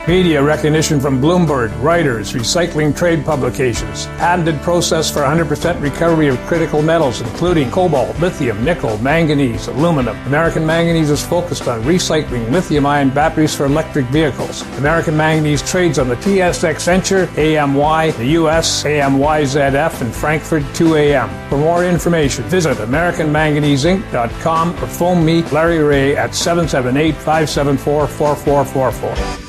Media recognition from Bloomberg, Reuters, recycling trade publications. Patented process for 100% recovery of critical metals, including cobalt, lithium, nickel, manganese, aluminum. American Manganese is focused on recycling lithium-ion batteries for electric vehicles. American Manganese trades on the TSX Venture, AMY, the US, AMYZF, and Frankfurt 2AM. For more information, visit AmericanManganeseInc.com or phone me, Larry Ray, at 778-574-4444.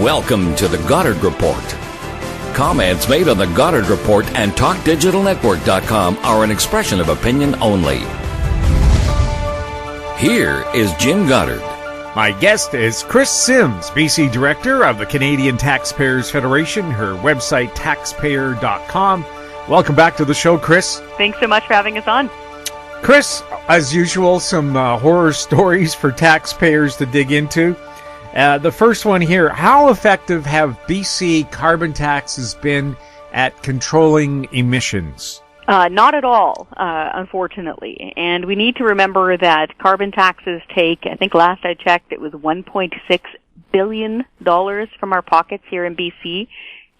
Welcome to the Goddard Report. Comments made on the Goddard Report and TalkDigitalNetwork.com are an expression of opinion only. Here is Jim Goddard. My guest is Kris Sims, BC Director of the Canadian Taxpayers Federation, her website taxpayer.com. Welcome back to the show, Kris. Thanks so much for having us on. Kris, as usual, some horror stories for taxpayers to dig into. The first one here, how effective have BC carbon taxes been at controlling emissions? Not at all, unfortunately. And we need to remember that carbon taxes take, I think last I checked, it was $1.6 billion from our pockets here in BC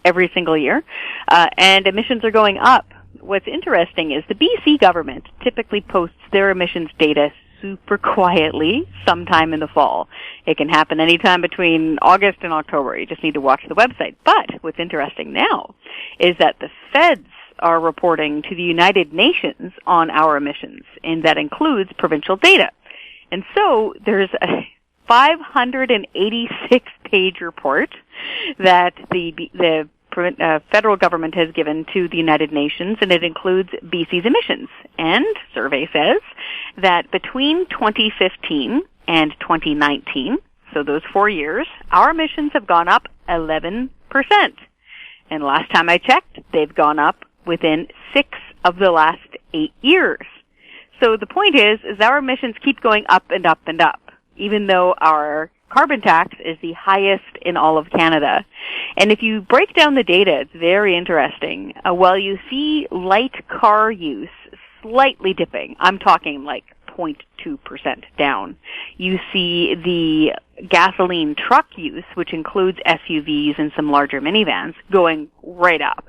every single year. And emissions are going up. What's interesting is the BC government typically posts their emissions data super quietly sometime in the fall. It can happen anytime between August and October. You just need to watch the website. But what's interesting now is that the feds are reporting to the United Nations on our emissions, and that includes provincial data. And so there's a 586-page report that the federal government has given to the United Nations, and it includes BC's emissions. And survey says that between 2015 and 2019, so those 4 years, our emissions have gone up 11%. And last time I checked, they've gone up within 6 of the last 8 years. So the point is our emissions keep going up and up and up, even though our carbon tax is the highest in all of Canada. And if you break down the data, it's very interesting. While you see light car use slightly dipping, I'm talking like 0.2% down, you see the gasoline truck use, which includes SUVs and some larger minivans, going right up.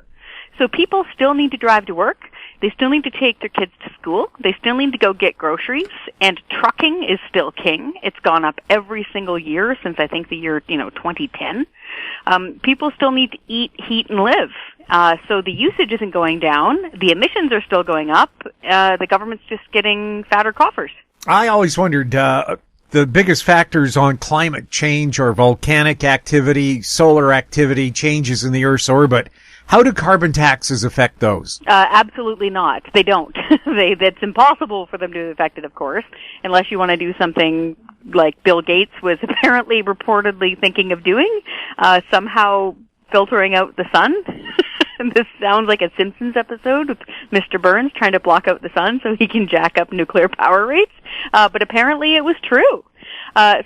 So people still need to drive to work. They still need to take their kids to school. They still need to go get groceries. And trucking is still king. It's gone up every single year since I think the year, 2010. People still need to eat, heat, and live. So the usage isn't going down. The emissions are still going up. The government's just getting fatter coffers. I always wondered, the biggest factors on climate change are volcanic activity, solar activity, changes in the Earth's orbit. How do carbon taxes affect those? Absolutely not. They don't. It's impossible for them to affect it, of course, unless you want to do something like Bill Gates was apparently reportedly thinking of doing, somehow filtering out the sun. This sounds like a Simpsons episode with Mr. Burns trying to block out the sun so he can jack up nuclear power rates. But apparently it was true.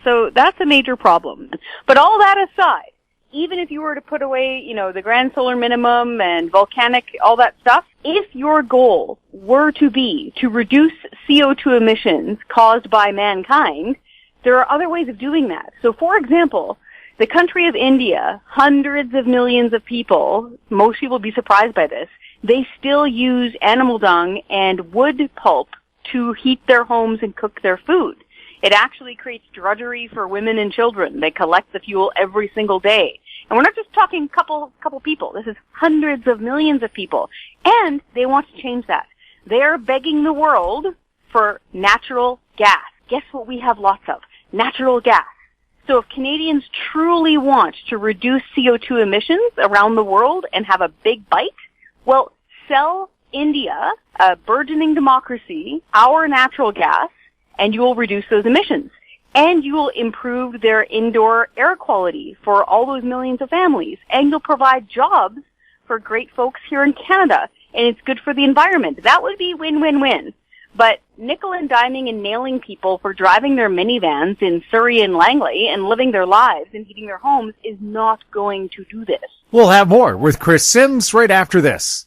So that's a major problem. But all that aside, even if you were to put away, the grand solar minimum and volcanic, all that stuff, if your goal were to be to reduce CO2 emissions caused by mankind, there are other ways of doing that. So, for example, the country of India, hundreds of millions of people, most people will be surprised by this, they still use animal dung and wood pulp to heat their homes and cook their food. It actually creates drudgery for women and children. They collect the fuel every single day. And we're not just talking couple people. This is hundreds of millions of people. And they want to change that. They are begging the world for natural gas. Guess what we have lots of? Natural gas. So if Canadians truly want to reduce CO2 emissions around the world and have a big bite, well, sell India, a burgeoning democracy, our natural gas, and you will reduce those emissions. And you will improve their indoor air quality for all those millions of families. And you'll provide jobs for great folks here in Canada. And it's good for the environment. That would be win-win-win. But nickel and diming and nailing people for driving their minivans in Surrey and Langley and living their lives and heating their homes is not going to do this. We'll have more with Kris Sims right after this.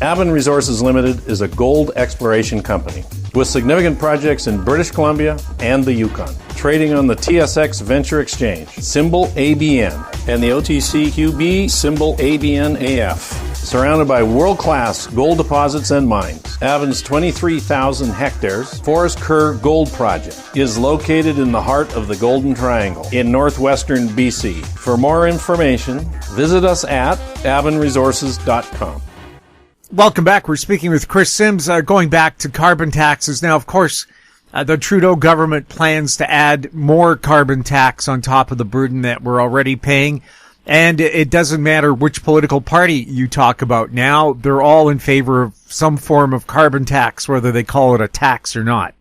Avon Resources Limited is a gold exploration company with significant projects in British Columbia and the Yukon, trading on the TSX Venture Exchange, symbol ABN, and the OTCQB, symbol ABNAF. Surrounded by world-class gold deposits and mines, Avon's 23,000 hectares Forest Kerr Gold Project is located in the heart of the Golden Triangle in northwestern BC. For more information, visit us at avonresources.com. Welcome back. We're speaking with Kris Sims, going back to carbon taxes. Now, of course, the Trudeau government plans to add more carbon tax on top of the burden that we're already paying. And it doesn't matter which political party you talk about now, they're all in favor of some form of carbon tax, whether they call it a tax or not.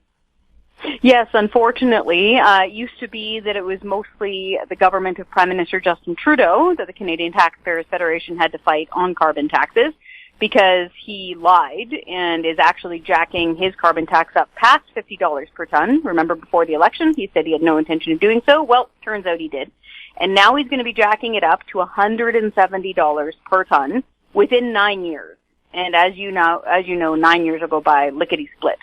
Yes, unfortunately. It used to be that it was mostly the government of Prime Minister Justin Trudeau that the Canadian Taxpayers Federation had to fight on carbon taxes, because he lied and is actually jacking his carbon tax up past $50 per ton. Remember, before the election, he said he had no intention of doing so. Well, turns out he did. And now he's going to be jacking it up to $170 per ton within 9 years. And as you know, 9 years will go by lickety-split.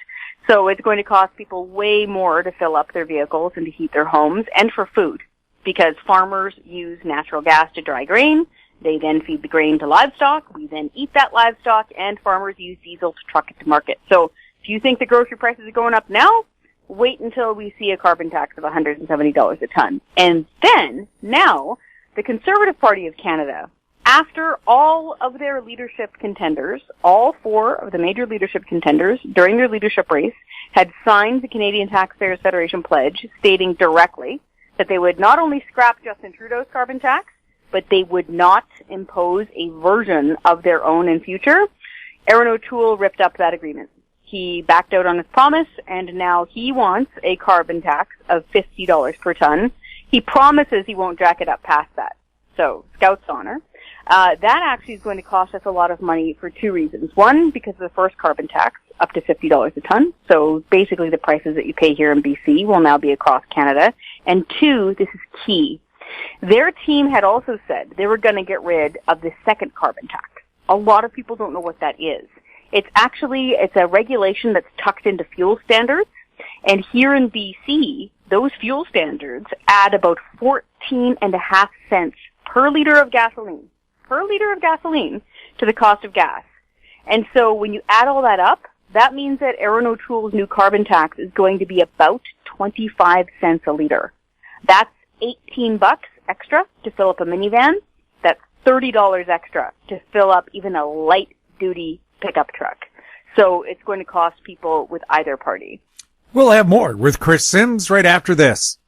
So it's going to cost people way more to fill up their vehicles and to heat their homes, and for food, because farmers use natural gas to dry grain. They then feed the grain to livestock. We then eat that livestock, and farmers use diesel to truck it to market. So if you think the grocery prices are going up now, wait until we see a carbon tax of $170 a ton. And then, now, the Conservative Party of Canada, after all of their leadership contenders, all four of the major leadership contenders during their leadership race, had signed the Canadian Taxpayers Federation pledge stating directly that they would not only scrap Justin Trudeau's carbon tax, but they would not impose a version of their own in future. Aaron O'Toole ripped up that agreement. He backed out on his promise, and now he wants a carbon tax of $50 per ton. He promises he won't jack it up past that. So, Scout's honor. That actually is going to cost us a lot of money for two reasons. One, because of the first carbon tax, up to $50 a ton. So basically the prices that you pay here in BC will now be across Canada. And two, this is key. Their team had also said they were going to get rid of the second carbon tax. A lot of people don't know what that is. It's a regulation that's tucked into fuel standards. And here in BC, those fuel standards add about 14.5 cents per liter of gasoline to the cost of gas. And so when you add all that up, that means that Aaron O'Toole's new carbon tax is going to be about 25 cents a liter. That's $18 extra to fill up a minivan. That's $30 extra to fill up even a light-duty pickup truck. So it's going to cost people with either party. We'll have more with Kris Sims right after this.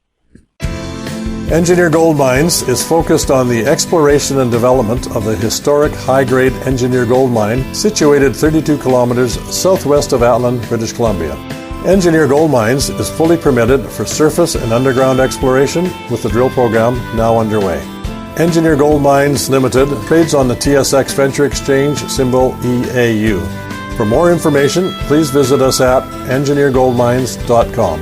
Engineer Gold Mines is focused on the exploration and development of the historic high-grade Engineer Gold Mine situated 32 kilometers southwest of Atlan, British Columbia. Engineer Gold Mines is fully permitted for surface and underground exploration with the drill program now underway. Engineer Gold Mines Limited trades on the TSX Venture Exchange, symbol EAU. For more information, please visit us at engineergoldmines.com.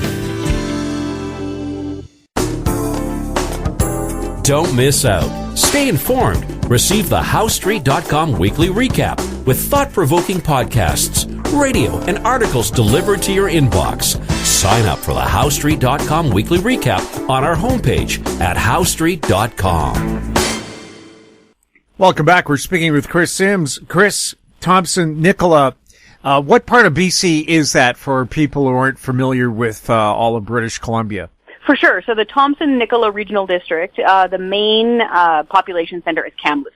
Don't miss out. Stay informed. Receive the HowStreet.com weekly recap with thought-provoking podcasts, radio, and articles delivered to your inbox. Sign up for the HowStreet.com weekly recap on our homepage at HowStreet.com. Welcome back. We're speaking with Kris Sims. Kris, Thompson, Nicola, what part of BC is that for people who aren't familiar with all of British Columbia? For sure. So the Thompson-Nicola Regional District, the main population center is Kamloops.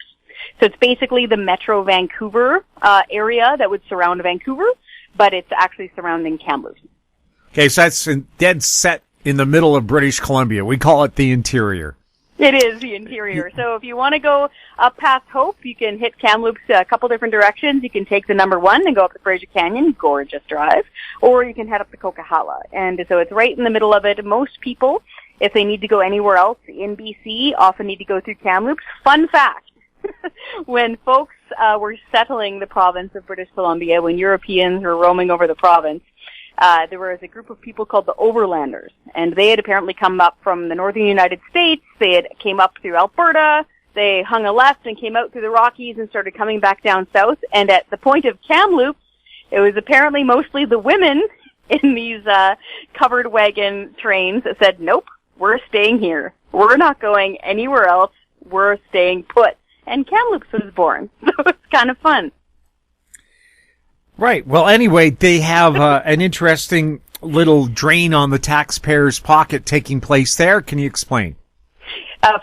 So it's basically the Metro Vancouver area that would surround Vancouver, but it's actually surrounding Kamloops. Okay, so that's dead set in the middle of British Columbia. We call it the interior. It is the interior. So if you want to go up past Hope, you can hit Kamloops a couple different directions. You can take the number 1 and go up the Fraser Canyon, gorgeous drive, or you can head up to Coquihalla. And so it's right in the middle of it. Most people, if they need to go anywhere else in BC, often need to go through Kamloops. Fun fact, when folks were settling the province of British Columbia, when Europeans were roaming over the province, there was a group of people called the Overlanders, and they had apparently come up from the northern United States. They had came up through Alberta, They hung a left and came out through the Rockies and started coming back down south. And at the point of Kamloops, it was apparently mostly the women in these covered wagon trains that said, nope, we're staying here. We're not going anywhere else. We're staying put. And Kamloops was born. So it's kind of fun. Right. Well, anyway, they have an interesting little drain on the taxpayers' pocket taking place there. Can you explain?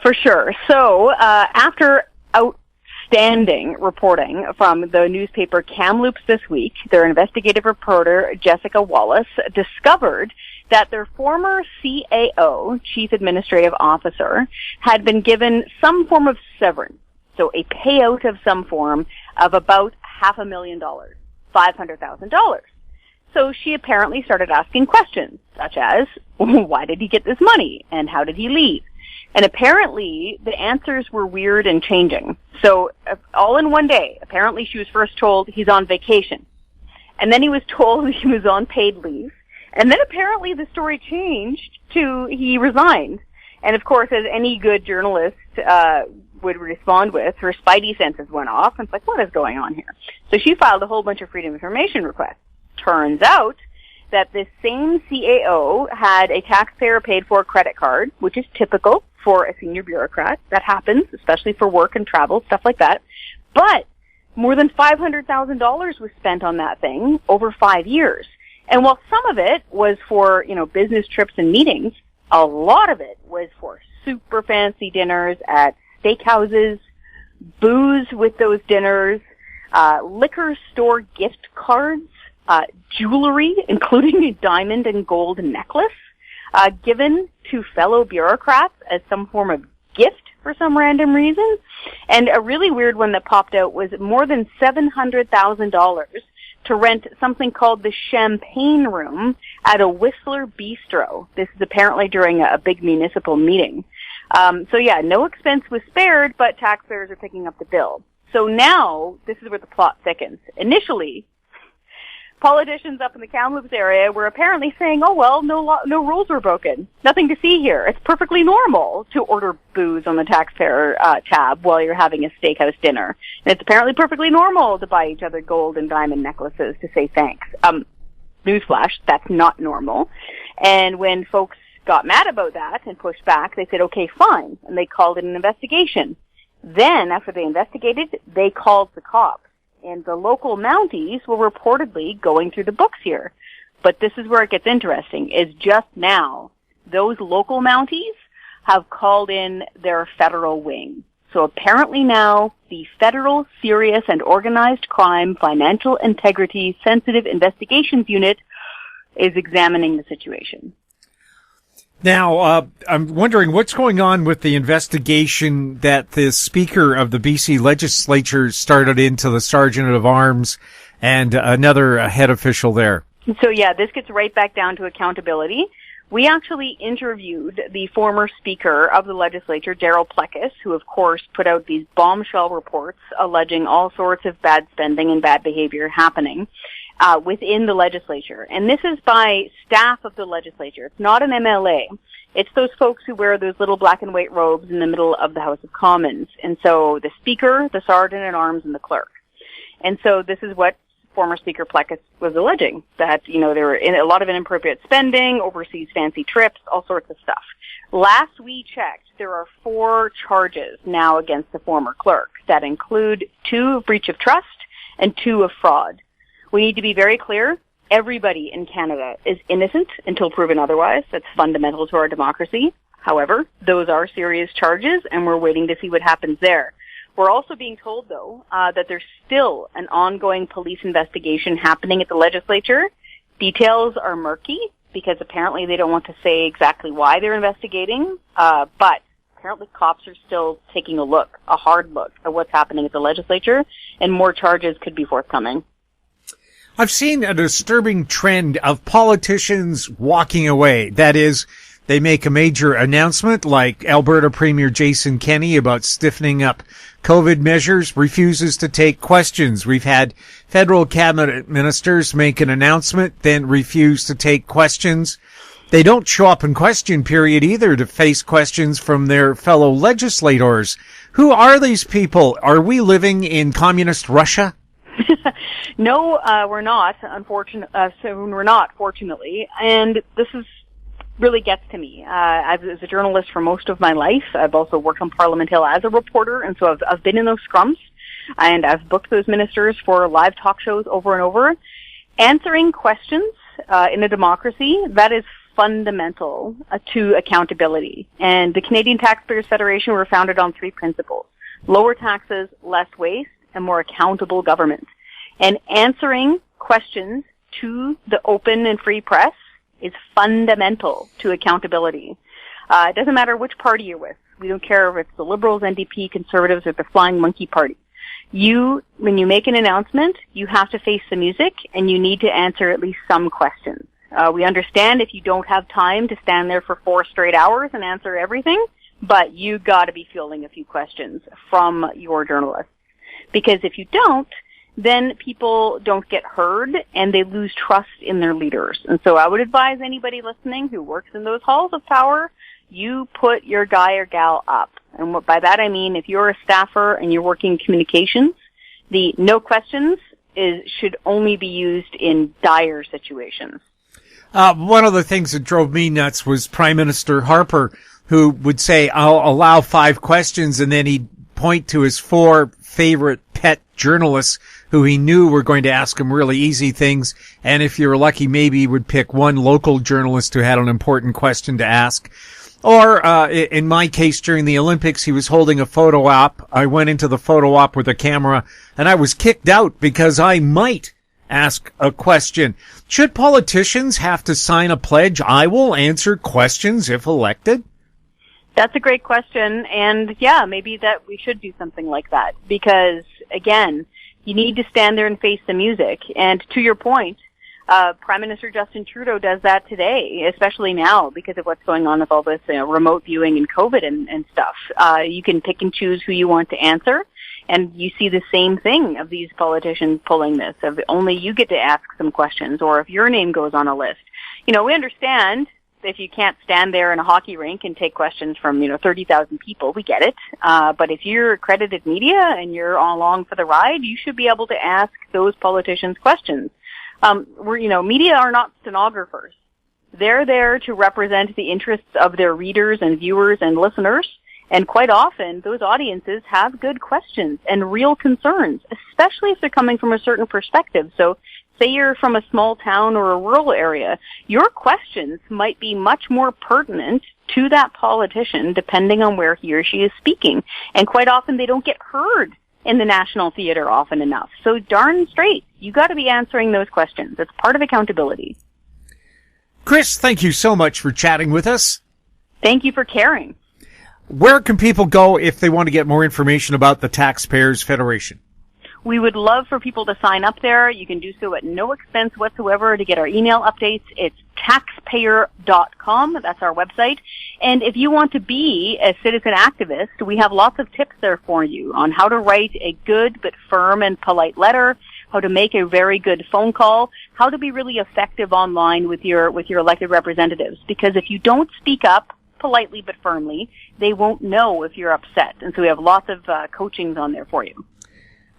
For sure. So, after outstanding reporting from the newspaper Kamloops this week, their investigative reporter, Jessica Wallace, discovered that their former CAO, Chief Administrative Officer, had been given some form of severance. So a payout of some form of about $500,000, $500,000. So she apparently started asking questions, such as, why did he get this money, and how did he leave? And apparently, the answers were weird and changing. So, all in one day, apparently she was first told he's on vacation. And then he was told he was on paid leave. And then apparently the story changed to he resigned. And of course, as any good journalist would respond with, her spidey senses went off. And it's like, what is going on here? So she filed a whole bunch of Freedom of Information requests. Turns out that this same CAO had a taxpayer-paid-for credit card, which is typical for a senior bureaucrat. That happens, especially for work and travel, stuff like that. But more than $500,000 was spent on that thing over 5 years. And while some of it was for, business trips and meetings, a lot of it was for super fancy dinners at steakhouses, booze with those dinners, liquor store gift cards, jewelry, including a diamond and gold necklace, given to fellow bureaucrats as some form of gift for some random reason. And a really weird one that popped out was more than $700,000 to rent something called the Champagne Room at a Whistler Bistro. This is apparently during a big municipal meeting. So yeah, no expense was spared, but taxpayers are picking up the bill. So now, this is where the plot thickens. Initially, politicians up in the Kamloops area were apparently saying, oh, well, no rules were broken. Nothing to see here. It's perfectly normal to order booze on the taxpayer tab while you're having a steakhouse dinner. And it's apparently perfectly normal to buy each other gold and diamond necklaces to say thanks. Newsflash, that's not normal. And when folks got mad about that and pushed back, they said, okay, fine. And they called it an investigation. Then, after they investigated, they called the cops. And the local Mounties were reportedly going through the books here. But this is where it gets interesting, is just now, those local Mounties have called in their federal wing. So apparently now, the Federal Serious and Organized Crime Financial Integrity Sensitive Investigations Unit is examining the situation. Now, I'm wondering what's going on with the investigation that the Speaker of the BC Legislature started into the Sergeant of Arms and another head official there. So yeah, this gets right back down to accountability. We actually interviewed the former Speaker of the Legislature, Darryl Plecas, who of course put out these bombshell reports alleging all sorts of bad spending and bad behavior happening within the legislature. And this is by staff of the legislature. It's not an MLA. It's those folks who wear those little black and white robes in the middle of the House of Commons. And so the Speaker, the Sergeant at Arms, and the Clerk. And so this is what former Speaker Plecas was alleging, that, there were a lot of inappropriate spending, overseas fancy trips, all sorts of stuff. Last we checked, there are 4 charges now against the former clerk that include 2 of breach of trust and 2 of fraud. We need to be very clear. Everybody in Canada is innocent until proven otherwise. That's fundamental to our democracy. However, those are serious charges, and we're waiting to see what happens there. We're also being told, though, that there's still an ongoing police investigation happening at the legislature. Details are murky because apparently they don't want to say exactly why they're investigating, but apparently cops are still taking a hard look at what's happening at the legislature, and more charges could be forthcoming. I've seen a disturbing trend of politicians walking away. That is, they make a major announcement like Alberta Premier Jason Kenney about stiffening up COVID measures, refuses to take questions. We've had federal cabinet ministers make an announcement, then refuse to take questions. They don't show up in question period either to face questions from their fellow legislators. Who are these people? Are we living in communist Russia? No, we're not, fortunately. And this really gets to me. I was a journalist for most of my life. I've also worked on Parliament Hill as a reporter, and so I've been in those scrums, and I've booked those ministers for live talk shows over and over. Answering questions in a democracy, that is fundamental to accountability. And the Canadian Taxpayers Federation were founded on 3 principles: lower taxes, less waste, and more accountable government. And answering questions to the open and free press is fundamental to accountability. It doesn't matter which party you're with. We don't care if it's the Liberals, NDP, Conservatives, or the Flying Monkey Party. When you make an announcement, you have to face the music, and you need to answer at least some questions. We understand if you don't have time to stand there for 4 straight hours and answer everything, but you got to be fielding a few questions from your journalists. Because if you don't, then people don't get heard and they lose trust in their leaders. And so I would advise anybody listening who works in those halls of power, you put your guy or gal up. And by that I mean if you're a staffer and you're working communications, the no questions should only be used in dire situations. One of the things that drove me nuts was Prime Minister Harper, who would say, I'll allow 5 questions, and then he'd point to his 4 favorite pet journalists who he knew were going to ask him really easy things. And if you were lucky, maybe he would pick one local journalist who had an important question to ask. Or, in my case, during the Olympics, he was holding a photo op. I went into the photo op with a camera, and I was kicked out because I might ask a question. Should politicians have to sign a pledge? I will answer questions if elected. That's a great question, and yeah, maybe that we should do something like that, because again, you need to stand there and face the music. And to your point, Prime Minister Justin Trudeau does that today, especially now because of what's going on with all this remote viewing and COVID and stuff. You can pick and choose who you want to answer, and you see the same thing of these politicians pulling this, of only you get to ask some questions, or if your name goes on a list. We understand if you can't stand there in a hockey rink and take questions from, 30,000 people, we get it. But if you're accredited media and you're along for the ride, you should be able to ask those politicians questions. Media are not stenographers. They're there to represent the interests of their readers and viewers and listeners. And quite often, those audiences have good questions and real concerns, especially if they're coming from a certain perspective. So say you're from a small town or a rural area, your questions might be much more pertinent to that politician depending on where he or she is speaking. And quite often they don't get heard in the national theater often enough. So darn straight, you got to be answering those questions. It's part of accountability. Kris, thank you so much for chatting with us. Thank you for caring. Where can people go if they want to get more information about the Taxpayers Federation? We would love for people to sign up there. You can do so at no expense whatsoever to get our email updates. It's taxpayer.com. That's our website. And if you want to be a citizen activist, we have lots of tips there for you on how to write a good but firm and polite letter, how to make a very good phone call, how to be really effective online with your elected representatives. Because if you don't speak up politely but firmly, they won't know if you're upset. And so we have lots of coachings on there for you.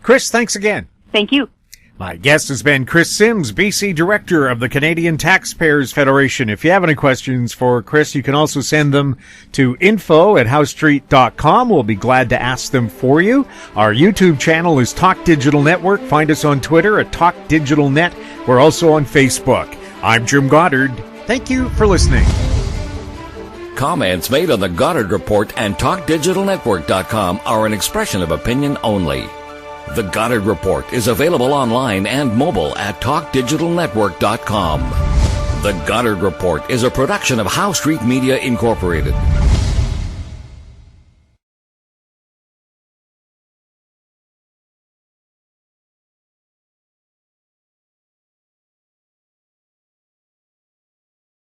Kris, thanks again. Thank you. My guest has been Kris Sims, BC Director of the Canadian Taxpayers Federation. If you have any questions for Kris, you can also send them to info@howstreet.com. We'll be glad to ask them for you. Our YouTube channel is Talk Digital Network. Find us on Twitter at Talk Digital Net. We're also on Facebook. I'm Jim Goddard. Thank you for listening. Comments made on the Goddard Report and TalkDigitalNetwork.com are an expression of opinion only. The Goddard Report is available online and mobile at TalkDigitalNetwork.com. The Goddard Report is a production of Howe Street Media Incorporated.